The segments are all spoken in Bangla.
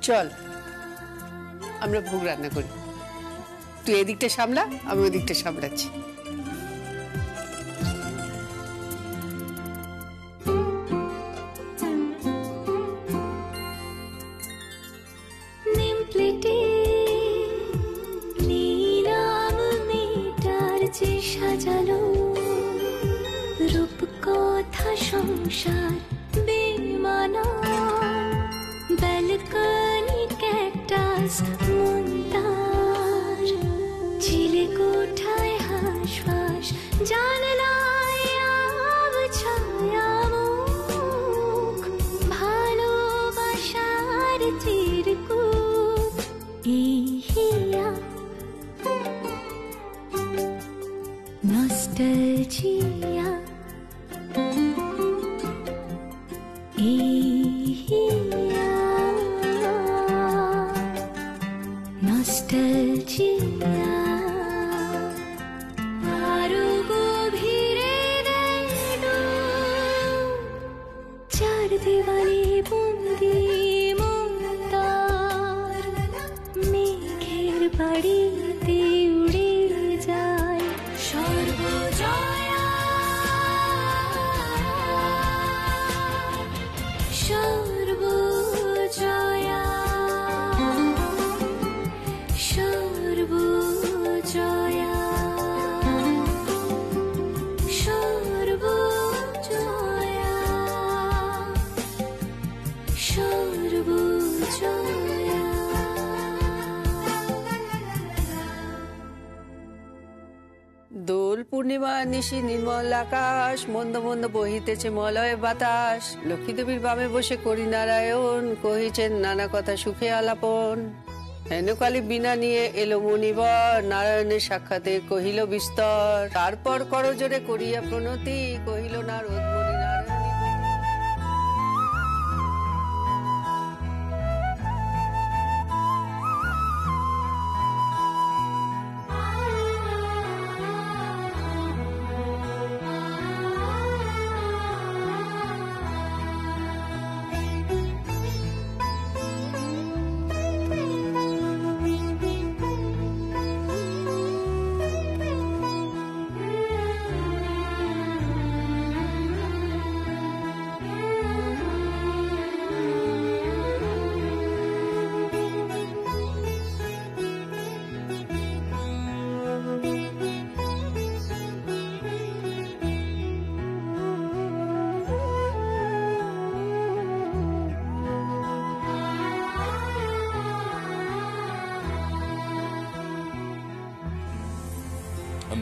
চল আমরা ভোগ রান্না করি, তুই এদিকটা সামলা, আমি ওই দিকটা সামলাচ্ছি। সাজালো রূপকথা সংসার বেমানা, ব্যালকনি ক্যাকটাস মন্দার, ঝিলে কোঠায় হাঁসফাঁস, জানলায় ছায়া মুখ, ভালোবাসার চিরকুট এই হিয়া nostalgia, nostalgia, আরো গভীরে দেনো, চার দেওয়ালে বন্দি মন্দার, মেঘের বাড়িতে উড়ে যায় সর্বজয়া, সর্বজয়া, সর্বজয়া, সর্বজয়া, সর্বজয়া। দোল পূর্ণিমা নিশি নির্মল আকাশ, মন্দ মন্দ বহিতেছে মলয় বাতাস, লক্ষ্মী দেবীর বামে বসে করি নারায়ণ, কহিছেন নানা কথা সুখে আলাপন। হেনকালী বিনা নিয়ে এলো মুনিবর, নারায়ণের সাক্ষাতে কহিল বিস্তর, তারপর করজোরে করিয়া প্রণতি, কহিল নারদ মুনি নারায়ণী।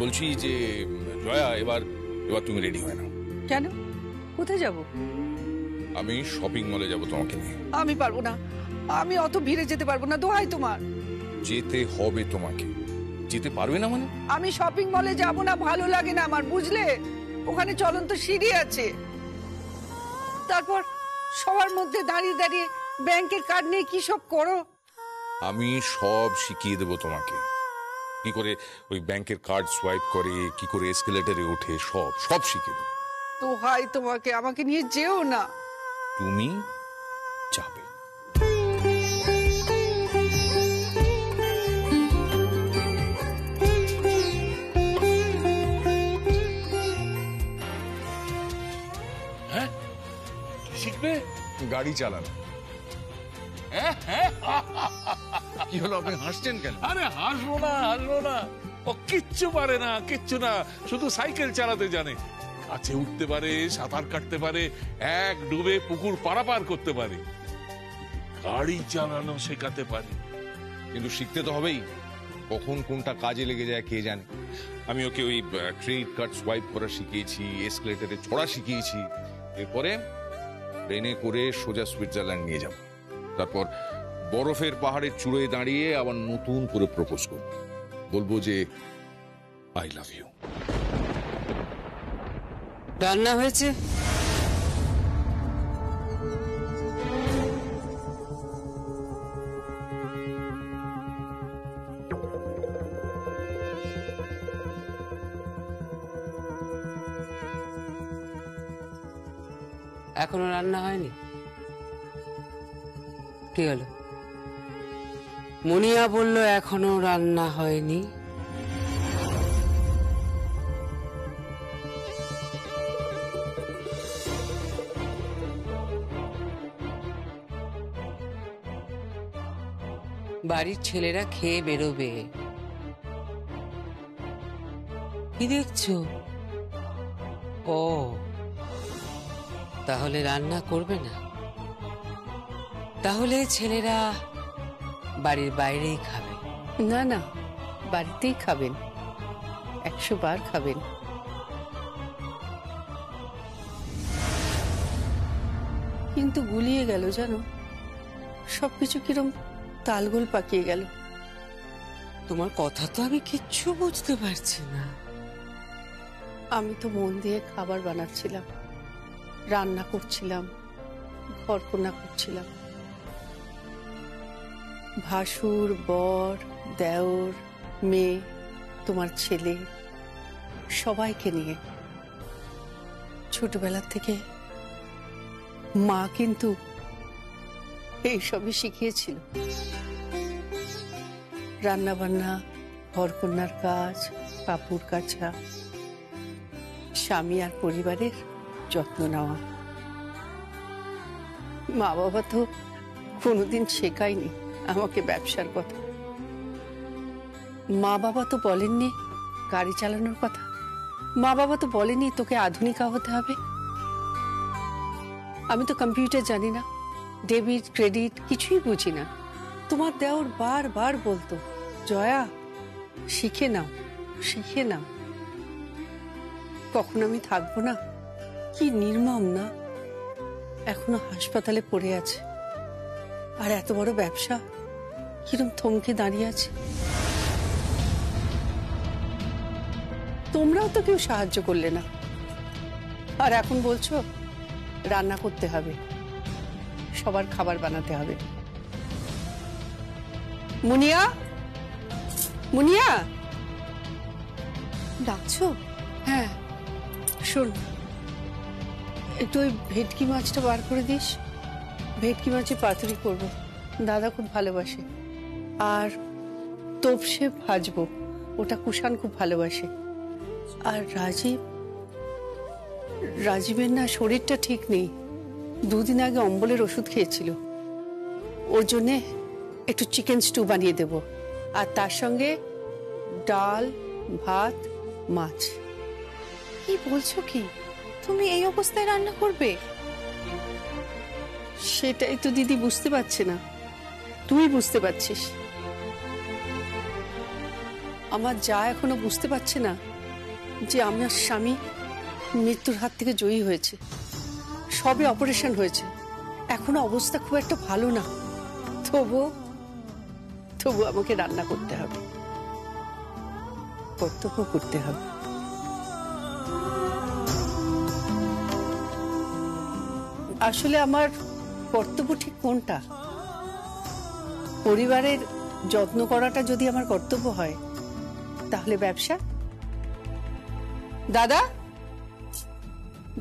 বলছি যে জয়া, এবার তুমি রেডি হয় না। কেন? কোথায় যাব? আমি শপিং মলে যাব তোমাকে নিয়ে। আমি পারবো না, আমি অত ভিড়ে যেতে পারবো না, দোহাই তোমার। যেতে হবে তোমাকে। যেতে পারবে না মানে? আমি শপিং মলে যাব না, ভালো লাগে না আমার, বুঝলে? ওখানে চলন্ত সিঁড়ি আছে, তারপর সবার মধ্যে দাঁড়িয়ে দাঁড়িয়ে ব্যাংকের কার্ড নিয়ে কি সব করো। আমি সব শিখিয়ে দেবো তোমাকে, কি করে ওই ব্যাংকের কার্ড সোয়াইপ করে, কি করে এসকেলেটরে ওঠে, সব সব শিখিয়ে দেবো। তো হাই তোমাকে, আমাকে নিয়ে যেও না। তুমি যাবে। হ্যাঁ, শিখবে গাড়ি চালানো। কি হলো, আপনি হাসছেন কেন? আরে হাসবো না, হাসবো না, ও কিচ্ছু পারে না, কিচ্ছু না, শুধু সাইকেল চালাতে জানে। কাছে উঠতে পারে, সাঁতার কাটতে পারে, এক ডুবে পুকুর পারাপার করতে পারে, গাড়ি চালানো শেখাতে পারে। কিন্তু শিখতে তো হবেই, কখন কোনটা কাজে লেগে যায় কে জানে। আমি ওকে ওই ক্রেডিট কার্ড সোয়াইপ করা শিখিয়েছি, এসকেলেটরে চড়া শিখিয়েছি, এরপরে ট্রেনে করে সোজা সুইজারল্যান্ড নিয়ে যাব। তারপর বরফের পাহাড়ের চূড়োয় দাঁড়িয়ে আবার নতুন করে প্রপোজ করব, বলবো যে আই লাভ ইউ। রান্না হয়েছে? এখনো রান্না হয়নি? কি হলো, মুনিয়া বলল এখনো রান্না হয়নি। বাড়ির ছেলেরা খেয়ে বেরোবে। কি দেখছো? ও, তাহলে রান্না করবে না? তাহলে ছেলেরা বাড়ির বাইরেই খাবে। না না, বাড়িতেই খাবেন, 100 বার খাবেন। কিন্তু গুলিয়ে গেল জানো, সবকিছু কিরম তালগোল পাকিয়ে গেল। তোমার কথা তো আমি কিচ্ছু বুঝতে পারছি না। আমি তো মন দিয়ে খাবার বানাচ্ছিলাম, রান্না করছিলাম, ঘরকন্না করছিলাম। ভাসুর, বর, দেওর, মেয়ে, তোমার ছেলে, সবাইকে নিয়ে। ছোটবেলা থেকে মা কিন্তু এইসবই শিখিয়েছিল। রান্না বান্না, ঘরকন্নার কাজ, কাপড় কাচা, স্বামী আর পরিবারের যত্ন নেওয়া। মা বাবা তো কোনোদিন শেখায়নি আমাকে ব্যবসার কথা। মা বাবা তো বলেননি গাড়ি চালানোর কথা। মা বাবা তো বলেনি তোকে আধুনিকা হতে হবে। আমি তো কম্পিউটার জানি না, ডেবিট ক্রেডিট কিছুই বুঝি না। তোমার দেওর বারবার বলতো, জয়া শিখে নাও, শিখে নাও। কখন আমি থাকবো না? কি নির্মম না, এখনো হাসপাতালে পড়ে আছে। আর এত বড় ব্যবসা কিরম থমকে দাঁড়িয়ে আছে। তোমরাও তো কেউ সাহায্য করলে না, আর এখন বলছো রান্না করতে হবে, সবার খাবার বানাতে হবে। মুনিয়া, মুনিয়া, ডাকছো? হ্যাঁ, শোন, একটু ওই ভেটকি মাছটা বার করে দিস। ভেটকি মাছের পাতুরি করবো, দাদা খুব ভালোবাসে। আর তোপসে ভাজবো, ওটা কুষাণ খুব ভালোবাসে। আর রাজীবের না শরীরটা ঠিক নেই, 2 দিন আগে অম্বলের ওষুধ খেয়েছিল। ওর জন্যে একটু চিকেন স্টু বানিয়ে দেব, আর তার সঙ্গে ডাল, ভাত, মাছ। কি বলছো কি? তুমি এই অবস্থায় রান্না করবে? সেটাই তো দিদি বুঝতে পারছে না, তুই বুঝতে পারছিস। আমার যা এখনো বুঝতে পারছে না যে আমার স্বামী মৃত্যুর হাত থেকে জয়ী হয়েছে, সবে অপারেশন হয়েছে, এখনো অবস্থা খুব একটা ভালো না। তবু আমাকে রান্না করতে হবে, কর্তব্য করতে হবে। আসলে আমার কর্তব্য ঠিক কোনটা? পরিবারের যত্ন করাটা যদি আমার কর্তব্য হয়, তাহলে ব্যবসা। দাদা,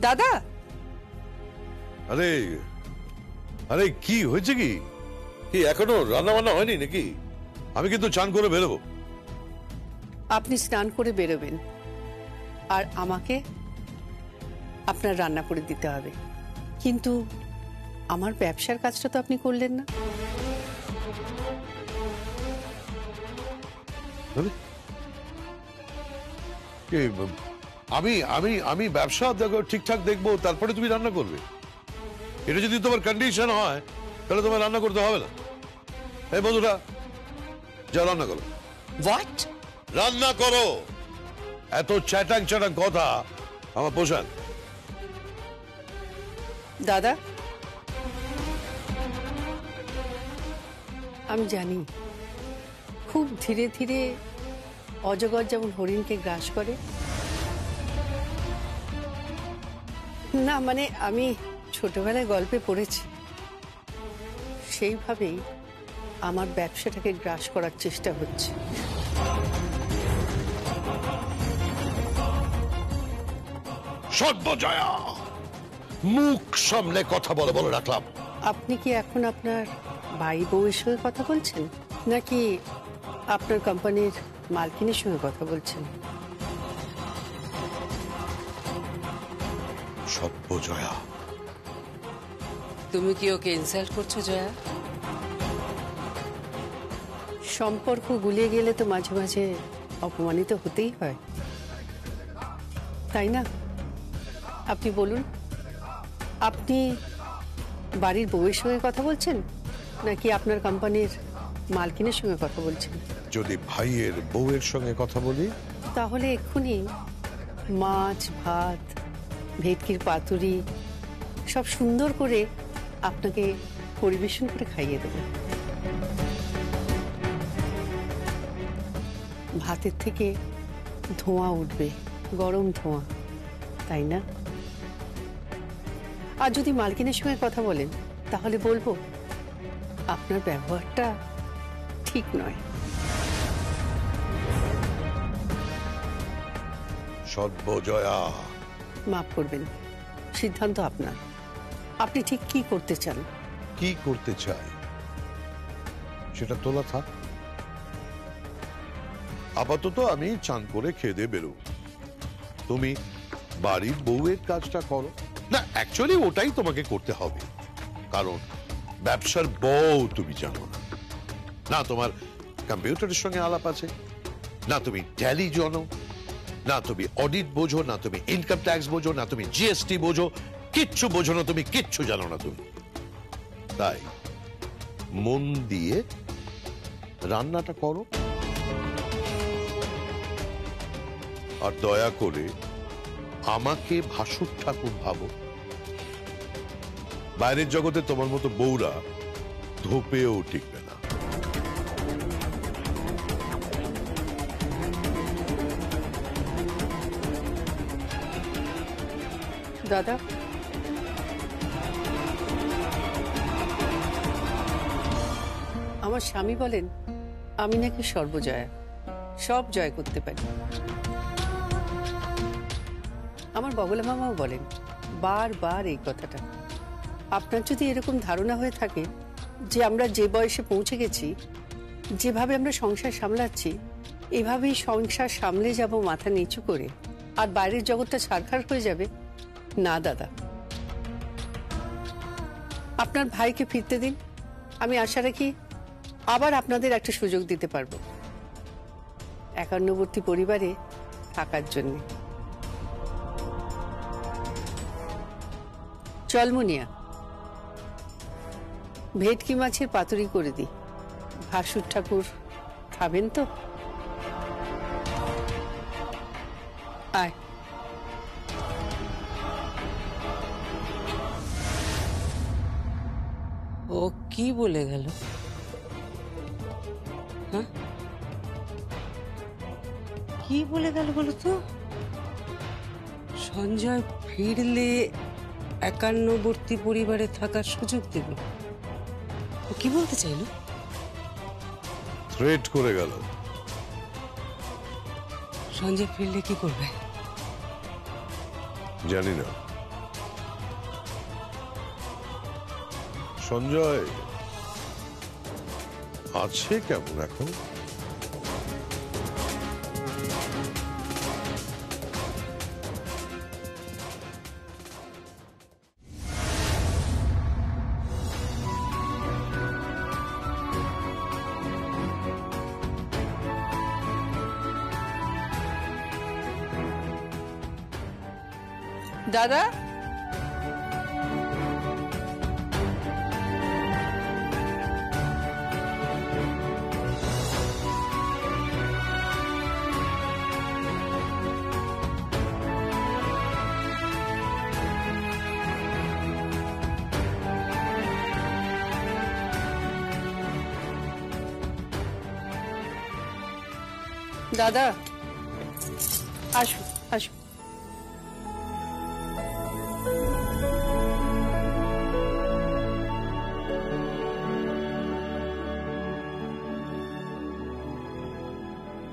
দাদা, আরে আরে কি হয়েছে? কি কি এখনো রান্না বান্না হয়নি নাকি? আমি কিন্তু চান করে বেরোবো। আপনি স্নান করে বেরোবেন, আর আমাকে আপনার রান্না করে দিতে হবে। কিন্তু আমার ব্যবসার কাজটা তো আপনি করলেন না। আমি আমি আমি ব্যবসা ঠিকঠাক দেখবো, তারপরে তুমি রান্না করবে। এটা যদি তোমার কন্ডিশন হয়, তাহলে তোমার রান্না করতে হবে না। এই বন্ধুরা, যা রান্না করো। হোয়াট? রান্না করো। এত চ্যাটাং চ্যাটাং কথা আমার পোষায় না। দাদা, আমি জানি খুব ধীরে ধীরে অজগর যেমন হরিণকে গ্রাস করে, না মানে আমি ছোটবেলায় গল্পে পড়েছি, সেইভাবেই আমার ব্যবসাটাকে গ্রাস করার চেষ্টা হচ্ছে। সর্বজয়া, মুখ সামনে কথা বলে রাখলাম। আপনি কি এখন আপনার ভাই বউয়ের সঙ্গে কথা বলছেন নাকি আপনার কোম্পানির মালকিনের সঙ্গে কথা বলছেন? সর্বজয়া, তুমি কি ওকে ইনসাল্ট করছো জয়া? সম্পর্ক গুলিয়ে গেলে তো মাঝে মাঝে অপমানিত হতেই হয়, তাই না? আপনি বলুন, আপনি বাড়ির বউয়ের সঙ্গে কথা বলছেন নাকি আপনার কোম্পানির মালকিনের সঙ্গে কথা বলছেন? যদি ভাইয়ের বউয়ের সঙ্গে কথা বলি তাহলে এক্ষুনি মাছ ভাত ভেটকির পাতুরি সব সুন্দর করে আপনাকে পরিবেশন করে খাইয়ে দেব। ভাতের থেকে ধোঁয়া উঠবে, গরম ধোঁয়া, তাই না? আর যদি মালকিনের সঙ্গে কথা বলেন তাহলে বলবো আপনার ব্যবহারটা ঠিক নয়। সর্বজয়া, মাফ করবেন, সিদ্ধান্ত আপনার। আপনি ঠিক কি করতে চান? কি করতে চাই সেটা তোলা থাক। আপাতত আমি চান করে খেয়ে দিয়ে বেরো, তুমি বাড়ির বউয়ের কাজটা করো। না, অ্যাকচুয়ালি ওটাই তোমাকে করতে হবে, কারণ ব্যবসার বউ তুমি জানো না। না তোমার কম্পিউটারের সঙ্গে আলাপ আছে, না তুমি ট্যালি জানো, না তুমি অডিট বোঝো, না তুমি ইনকাম ট্যাক্স বোঝো, না তুমি জিএসটি বোঝো, কিচ্ছু বোঝো না, তুমি কিচ্ছু জানো না তুমি। তাই মন দিয়ে রান্নাটা করো, আর দয়া করে আমাকে ভাসুর ঠাকুর ভাবো। বাইরের জগতে তোমার মতো বউরা ধোপেও টিকবে না। দাদা, আমার স্বামী বলেন আমি নাকি সর্বজয়া, সব জয় করতে পারি। আমার বগলা মামাও বলেন বারবার এই কথাটা। আপনার যদি এরকম ধারণা হয়ে থাকে যে আমরা যে বয়সে পৌঁছে গেছি, যেভাবে আমরা সংসার সামলাচ্ছি, এভাবেই সংসার সামলে যাব মাথা নিচু করে, আর বাইরের জগৎটা ছারখার হয়ে যাবে, না দাদা। আপনার ভাইকে ফিরতে দিন, আমি আশা রাখি আবার আপনাদের একটা সুযোগ দিতে পারবো একান্নবর্তী পরিবারে থাকার জন্য। চল মুনিয়া, ভেটকি মাছের পাতুরি করে দি। ভাসুর ঠাকুর খাবেন তো? আয়। ও কি বলে গেল? হ্যাঁ, কি বলে গেল বলো তো? সঞ্জয় ফিরলে একান্নবর্তী পরিবারে থাকার সুযোগ দেবে। ও কি বলতে চাইলো? থ্রেট করে গেল। সঞ্জয় ফিরলে কি করবে জানি না। সঞ্জয় আছে কেমন এখন? দাদা, দাদা আসো আসো।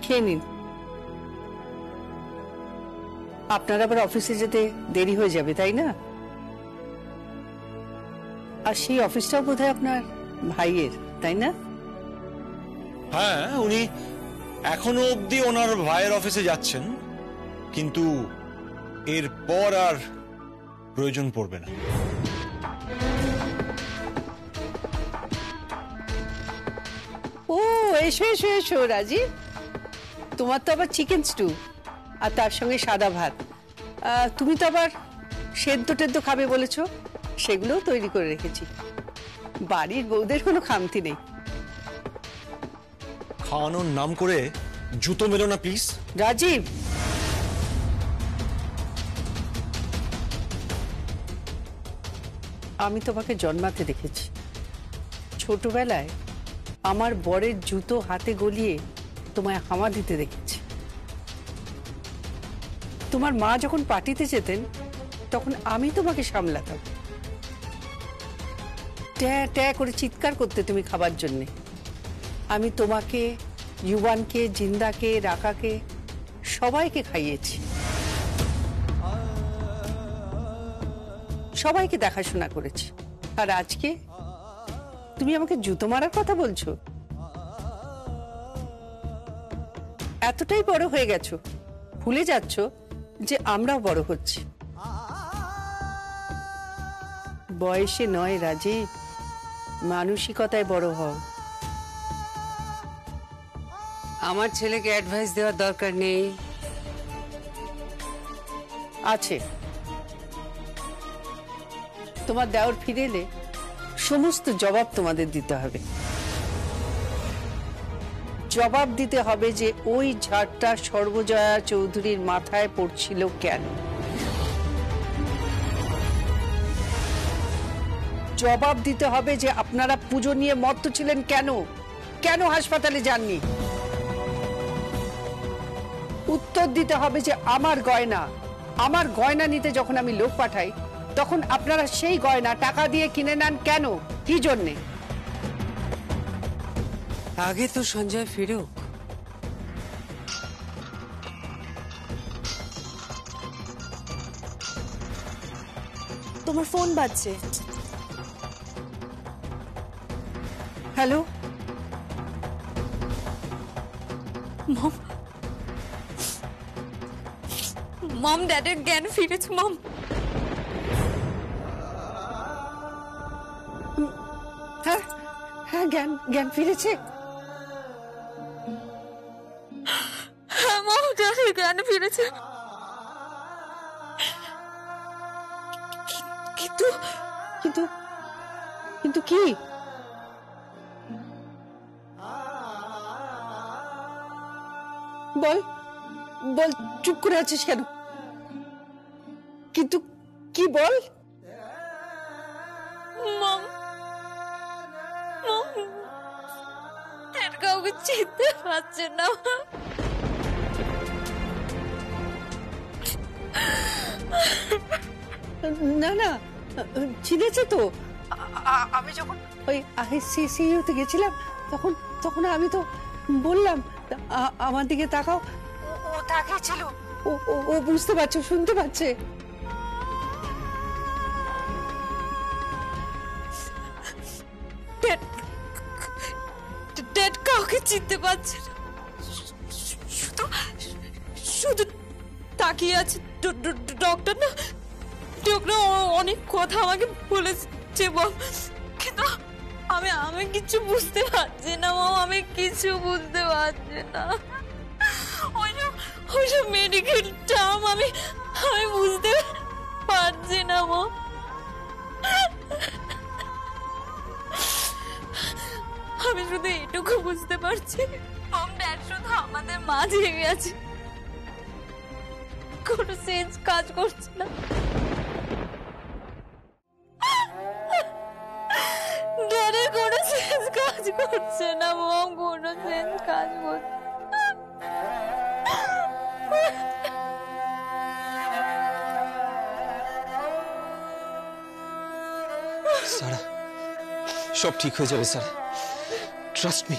খেয়ে নিন। আপনার আবার অফিসে যেতে দেরি হয়ে যাবে, তাই না? আর সেই অফিসটাও বোধহয় আপনার ভাইয়ের, তাই না? হ্যাঁ, উনি এখনো অবধি ওনার ভাইয়ের অফিসে যাচ্ছেন, কিন্তু এরপর আর প্রয়োজন পড়বে না। ও এসো এসো এসো রাজীব, তোমার তো আবার চিকেন স্টু আর তার সঙ্গে সাদা ভাত। তুমি তো আবার সেদ্ধ টেদ্ধ খাবে বলেছো, সেগুলোও তৈরি করে রেখেছি। বাড়ির বউদের কোনো খামতি নেই। খাওয়ানোর নাম করে জুতো মেলো না প্লিজ। রাজীব, আমি তোমাকে জন্মাতে দেখেছি। ছোটবেলায় আমার বরের জুতো হাতে গলিয়ে তোমায় হামা দিতে দেখেছি। তোমার মা যখন পার্টিতে যেতেন তখন আমি তোমাকে সামলাতাম। ট্যাঁ ট্যাঁ করে চিৎকার করতে তুমি খাবার জন্যে। আমি তোমাকে, ইউবানকে, জিন্দাকে, রাকাকে সবাইকে খাইয়েছি, সবাইকে দেখাশোনা করেছি। আর আজকে তুমি আমাকে জুতো মারার কথা বলছো? এতটাই বড় হয়ে গেছো, ভুলে যাচ্ছ যে আমরাও বড় হচ্ছি। বয়সে নয় রাজীব, মানসিকতায় বড় হও। আমার ছেলেকে অ্যাডভাইস দেওয়ার দরকার নেই। আছে, তোমার দেওর ফিরে এলে সমস্ত জবাব তোমাদের দিতে হবে। জবাব দিতে হবে যে ওই ঝাড়টা সর্বজয়া চৌধুরীর মাথায় পড়ছিল কেন। জবাব দিতে হবে যে আপনারা পুজো নিয়ে মত্ত ছিলেন কেন, কেন হাসপাতালে যাননি। উত্তর দিতে হবে যে আমার গয়না নিতে যখন আমি লোক পাঠাই তখন আপনারা সেই গয়না টাকা দিয়ে কিনে নেন কেন, কি জন্যে? আগে তো সঞ্জয় ফিরুক। তোমার ফোন বাজছে। হ্যালো, মম, মম ড্যাডের জ্ঞান ফিরেছে। মম, হ্যাঁ হ্যাঁ, জ্ঞান ফিরেছে। হ্যাঁ মম, ড্যাডের জ্ঞান ফিরেছে। কিন্তু কিন্তু কিন্তু কি? বল বল, চুপ করে আছিস কেন? কিন্তু কি বল? মম, মম ড্যাড কাউকে চিনতে পারছে না। না না, চিনেছে তো। আমি যখন ওই আইসিইউতে গেছিলাম তখন আমি তো বললাম আমার দিকে তাকাও, ও তাকিয়েছিল। ও বুঝতে পারছে, শুনতে পাচ্ছে। ড্যাড কাউকে চিনতে পারছে না, শুধু তাকিয়ে আছে। ডক্টর না, ডক্টর অনেক কথা আমাকে বলেছে মম, কিন্তু আমি কিছু বুঝতে পারছি না মম, আমি কিছু বুঝতে পারছি না। ওইসব মেডিকেল টার্ম আমি বুঝতে পারছি না মম। আমি শুধু এটুকু বুঝতে পারছি, মম ড্যাড শুধু আমাদের মাঝেই আছে, কোনো সেন্স কাজ করছে না। ড্যাডের কোনো সেন্স কাজ করছে না মম, কোনো সেন্স কাজ করছে। সারা, সব ঠিক হয়ে যাবে sir, trust me,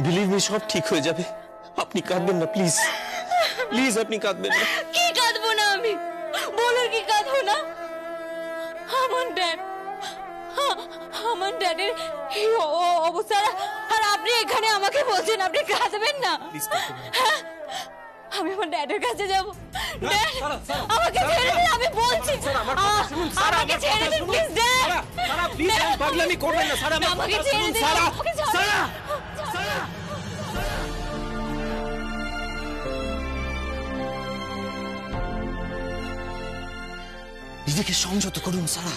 believe me, সব ঠিক হয়ে যাবে। আপনি কাঁদবেন না প্লিজ, প্লিজ আপনি কাঁদবেন না। কি কাঁদবো না আমি? বলো কি কাঁদবো না? আমার ড্যাড আমার ড্যাডির এই অবস্থা, আর আপনি এখানে আমাকে বলছেন আপনি কাঁদবেন না? হ্যাঁ? আমি আমার ড্যাডের কাছে যাবো। ড্যাড, আমাকে ছেড়ে দিন, আমি বলছি। আমাকে ছেড়ে দিন প্লিজ ড্যাড। পাগলামি করবেন না সারা, আমাকে ছেড়ে দিন। আমাকে ছাড়ো। নিজেকে সংযত করুন সারা,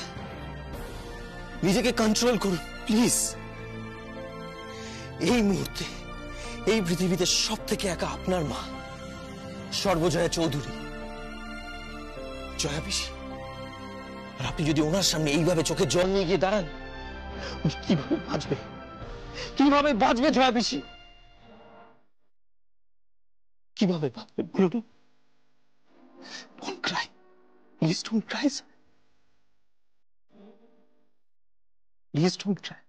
নিজেকে কন্ট্রোল করুন প্লিজ। এই মুহূর্তে এই পৃথিবীতে সব থেকে একা আপনার মা সর্বজয়া চৌধুরী, জয়া পিসি। আর আপনি যদি ওনার সামনে এইভাবে চোখে জল নিয়ে গিয়ে দাঁড়ান, কিভাবে বাঁচবে, কিভাবে বাঁচবে জয়া পিসি, কিভাবে বাঁচবে বলুন? Don't cry. Please don't cry, sir. Please don't cry.